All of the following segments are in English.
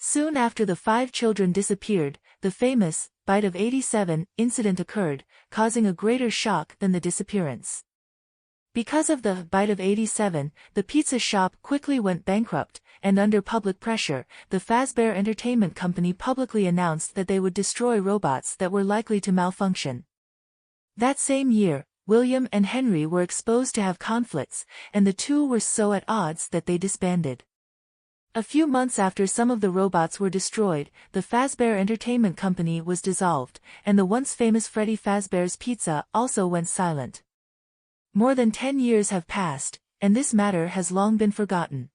Soon after the 5 children disappeared, the famous Bite of 87 incident occurred, causing a greater shock than the disappearance. Because of the Bite of 87, the pizza shop quickly went bankrupt, and under public pressure, the Fazbear Entertainment Company publicly announced that they would destroy robots that were likely to malfunction. That same year, William and Henry were exposed to have conflicts, and the two were so at odds that they disbanded. A few months after some of the robots were destroyed, the Fazbear Entertainment Company was dissolved, and the once famous Freddy Fazbear's Pizza also went silent. More than 10 years have passed, and this matter has long been forgotten.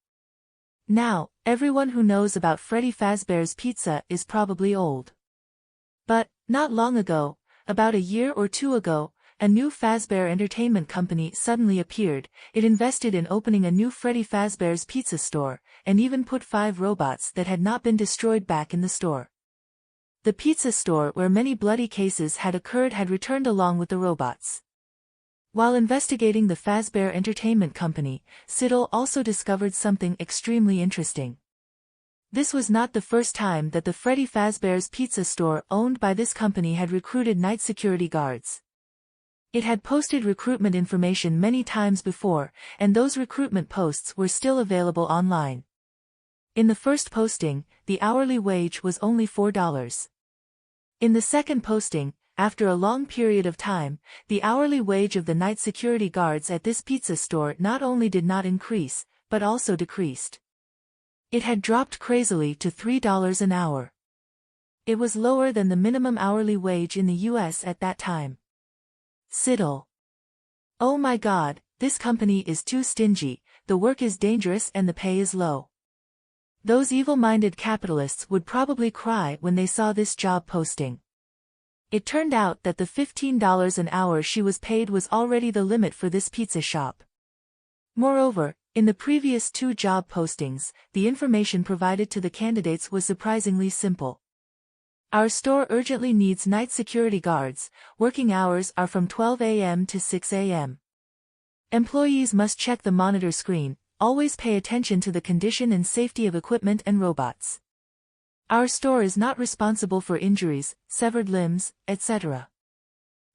Now, everyone who knows about Freddy Fazbear's Pizza is probably old. But, not long ago, about a year or two ago, a new Fazbear Entertainment Company suddenly appeared. It invested in opening a new Freddy Fazbear's Pizza store, and even put 5 robots that had not been destroyed back in the store. The pizza store where many bloody cases had occurred had returned along with the robots. While investigating the Fazbear Entertainment Company, Siddle also discovered something extremely interesting. This was not the first time that the Freddy Fazbear's Pizza store owned by this company had recruited night security guards. It had posted recruitment information many times before, and those recruitment posts were still available online. In the first posting, the hourly wage was only $4. In the second posting, after a long period of time, the hourly wage of the night security guards at this pizza store not only did not increase, but also decreased. It had dropped crazily to $3 an hour. It was lower than the minimum hourly wage in the US at that time. Siddle. Oh my God, this company is too stingy, the work is dangerous and the pay is low. Those evil-minded capitalists would probably cry when they saw this job posting. It turned out that the $15 an hour she was paid was already the limit for this pizza shop. Moreover, in the previous 2 job postings, the information provided to the candidates was surprisingly simple. Our store urgently needs night security guards. Working hours are from 12 a.m. to 6 a.m. Employees must check the monitor screen, always pay attention to the condition and safety of equipment and robots. Our store is not responsible for injuries, severed limbs, etc.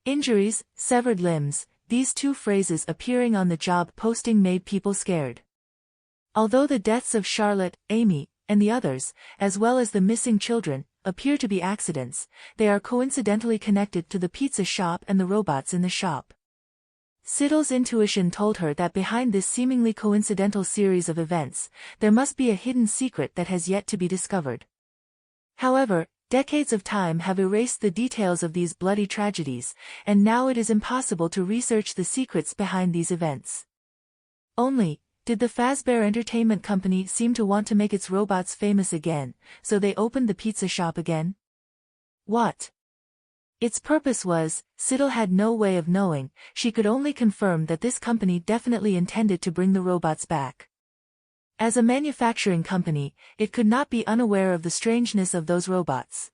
Injuries, severed limbs, these 2 phrases appearing on the job posting made people scared. Although the deaths of Charlotte, Amy, and the others, as well as the missing children, appear to be accidents, they are coincidentally connected to the pizza shop and the robots in the shop. Siddle's intuition told her that behind this seemingly coincidental series of events, there must be a hidden secret that has yet to be discovered. However, decades of time have erased the details of these bloody tragedies, and now it is impossible to research the secrets behind these events. Only, did the Fazbear Entertainment Company seem to want to make its robots famous again, so they opened the pizza shop again? What its purpose was, Siddle had no way of knowing. She could only confirm that this company definitely intended to bring the robots back. As a manufacturing company, it could not be unaware of the strangeness of those robots.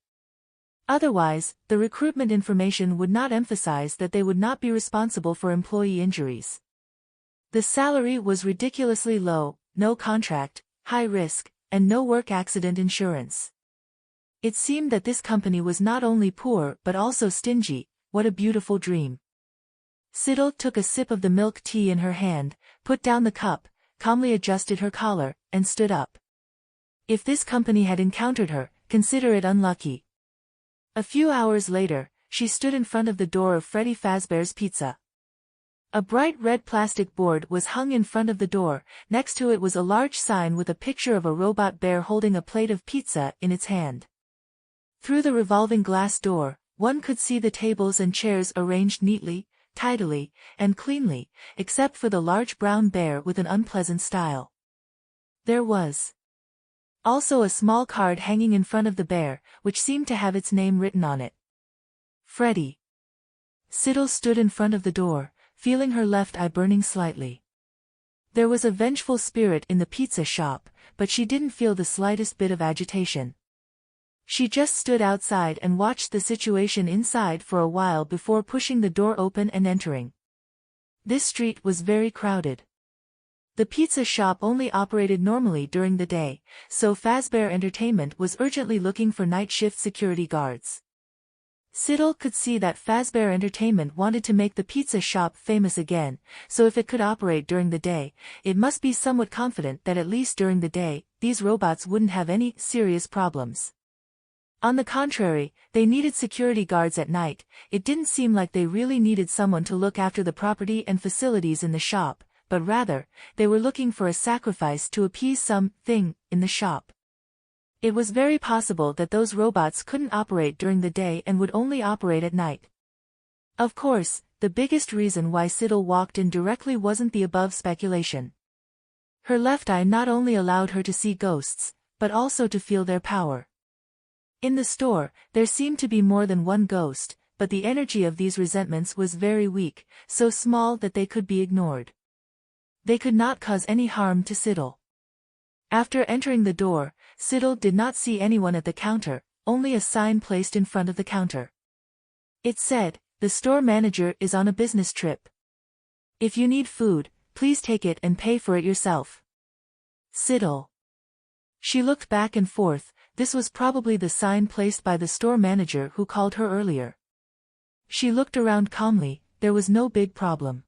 Otherwise, the recruitment information would not emphasize that they would not be responsible for employee injuries. The salary was ridiculously low, no contract, high risk, and no work accident insurance. It seemed that this company was not only poor but also stingy. What a beautiful dream. Siddle took a sip of the milk tea in her hand, put down the cup, calmly adjusted her collar, and stood up. If this company had encountered her, consider it unlucky. A few hours later, she stood in front of the door of Freddy Fazbear's Pizza. A bright red plastic board was hung in front of the door. Next to it was a large sign with a picture of a robot bear holding a plate of pizza in its hand. Through the revolving glass door, one could see the tables and chairs arranged neatly, tidily, and cleanly, except for the large brown bear with an unpleasant style. There was also a small card hanging in front of the bear, which seemed to have its name written on it. Freddy. Siddle stood in front of the door, feeling her left eye burning slightly. There was a vengeful spirit in the pizza shop, but she didn't feel the slightest bit of agitation. She just stood outside and watched the situation inside for a while before pushing the door open and entering. This street was very crowded. The pizza shop only operated normally during the day, so Fazbear Entertainment was urgently looking for night shift security guards. Siddle could see that Fazbear Entertainment wanted to make the pizza shop famous again, so if it could operate during the day, it must be somewhat confident that at least during the day, these robots wouldn't have any serious problems. On the contrary, they needed security guards at night. It didn't seem like they really needed someone to look after the property and facilities in the shop, but rather, they were looking for a sacrifice to appease something in the shop. It was very possible that those robots couldn't operate during the day and would only operate at night. Of course, the biggest reason why Siddle walked in directly wasn't the above speculation. Her left eye not only allowed her to see ghosts, but also to feel their power. In the store, there seemed to be more than one ghost, but the energy of these resentments was very weak, so small that they could be ignored. They could not cause any harm to Siddle. After entering the door, Siddle did not see anyone at the counter, only a sign placed in front of the counter. It said, "The store manager is on a business trip. If you need food, please take it and pay for it yourself." Siddle. She looked back and forth. This was probably the sign placed by the store manager who called her earlier. She looked around calmly. There was no big problem.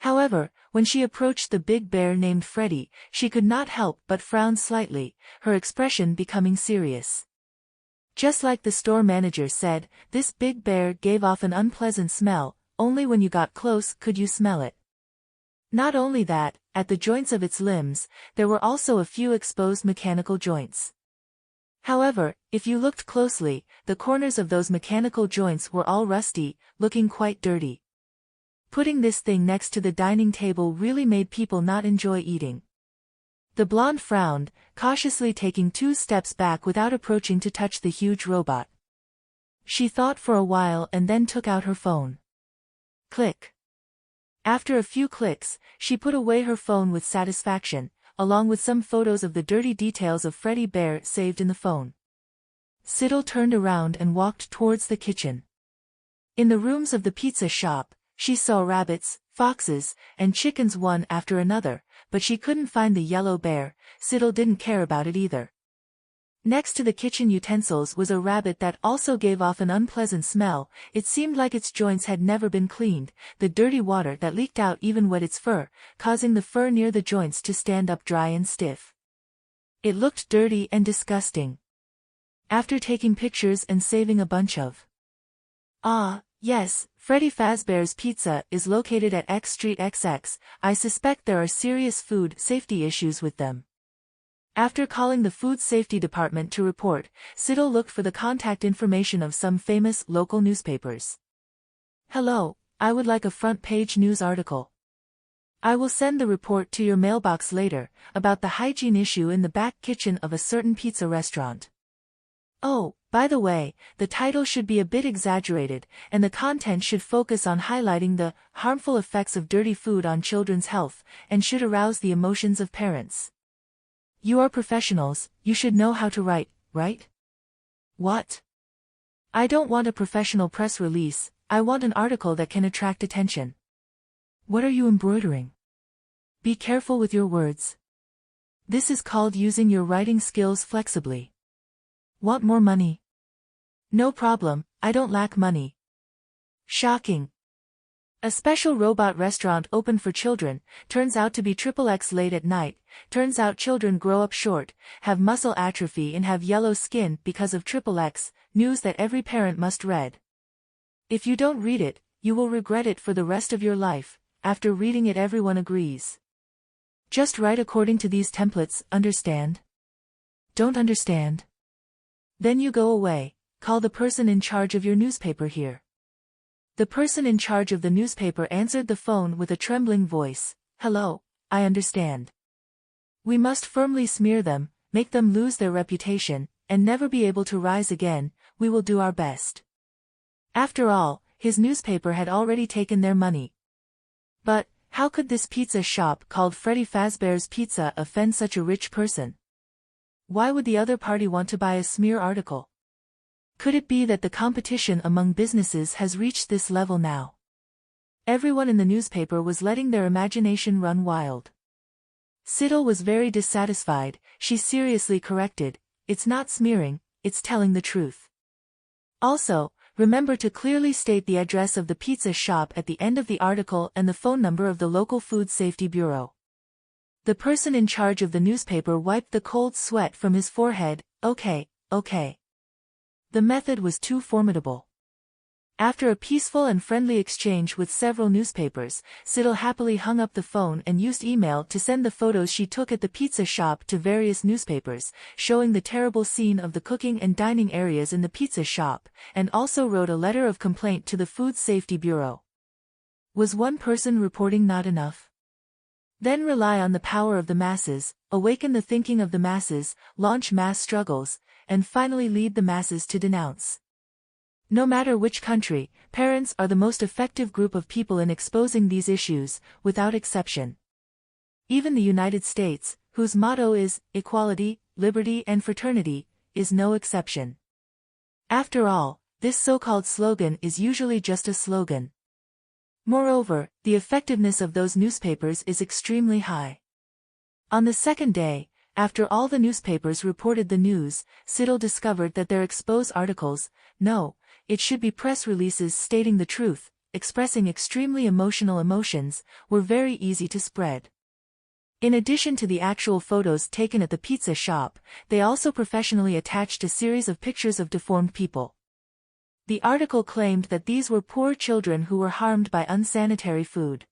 However, when she approached the big bear named Freddy, she could not help but frown slightly, her expression becoming serious. Just like the store manager said, this big bear gave off an unpleasant smell. Only when you got close could you smell it. Not only that, at the joints of its limbs, there were also a few exposed mechanical joints. However, if you looked closely, the corners of those mechanical joints were all rusty, looking quite dirty. Putting this thing next to the dining table really made people not enjoy eating. The blonde frowned, cautiously taking 2 steps back without approaching to touch the huge robot. She thought for a while and then took out her phone. Click. After a few clicks, she put away her phone with satisfaction, along with some photos of the dirty details of Freddy Bear saved in the phone. Siddle turned around and walked towards the kitchen. In the rooms of the pizza shop, she saw rabbits, foxes, and chickens one after another, but she couldn't find the yellow bear. Siddle didn't care about it either. Next to the kitchen utensils was a rabbit that also gave off an unpleasant smell. It seemed like its joints had never been cleaned. The dirty water that leaked out even wet its fur, causing the fur near the joints to stand up dry and stiff. It looked dirty and disgusting. After taking pictures and saving a bunch of yes, Freddy Fazbear's Pizza is located at X Street XX. I suspect there are serious food safety issues with them. After calling the food safety department to report, Siddle looked for the contact information of some famous local newspapers. "Hello, I would like a front-page news article. I will send the report to your mailbox later, about the hygiene issue in the back kitchen of a certain pizza restaurant. Oh, by the way, the title should be a bit exaggerated, and the content should focus on highlighting the harmful effects of dirty food on children's health, and should arouse the emotions of parents. You are professionals, you should know how to write, right?" "What? I don't want a professional press release, I want an article that can attract attention." "What are you embroidering?" "Be careful with your words. This is called using your writing skills flexibly." "Want more money?" "No problem, I don't lack money." Shocking. A special robot restaurant opened for children, turns out to be XXX late at night. Turns out children grow up short, have muscle atrophy and have yellow skin because of XXX, news that every parent must read. If you don't read it, you will regret it for the rest of your life. After reading it, everyone agrees. Just write according to these templates, understand? Don't understand? Then you go away, call the person in charge of your newspaper here. The person in charge of the newspaper answered the phone with a trembling voice. "Hello, I understand. We must firmly smear them, make them lose their reputation, and never be able to rise again. We will do our best." After all, his newspaper had already taken their money. But, how could this pizza shop called Freddy Fazbear's Pizza offend such a rich person? Why would the other party want to buy a smear article? Could it be that the competition among businesses has reached this level now? Everyone in the newspaper was letting their imagination run wild. Siddle was very dissatisfied. She seriously corrected, "It's not smearing, it's telling the truth. Also, remember to clearly state the address of the pizza shop at the end of the article and the phone number of the local Food Safety Bureau." The person in charge of the newspaper wiped the cold sweat from his forehead. "Okay, okay." The method was too formidable. After a peaceful and friendly exchange with several newspapers, Siddle happily hung up the phone and used email to send the photos she took at the pizza shop to various newspapers, showing the terrible scene of the cooking and dining areas in the pizza shop, and also wrote a letter of complaint to the Food Safety Bureau. Was one person reporting not enough? Then rely on the power of the masses, awaken the thinking of the masses, launch mass struggles, and finally lead the masses to denounce. No matter which country, parents are the most effective group of people in exposing these issues, without exception. Even the United States, whose motto is equality, liberty and fraternity, is no exception. After all, this so-called slogan is usually just a slogan. Moreover, the effectiveness of those newspapers is extremely high. On the second day, after all the newspapers reported the news, Siddle discovered that their expose articles, no, it should be press releases stating the truth, expressing extremely emotional emotions, were very easy to spread. In addition to the actual photos taken at the pizza shop, they also professionally attached a series of pictures of deformed people. The article claimed that these were poor children who were harmed by unsanitary food.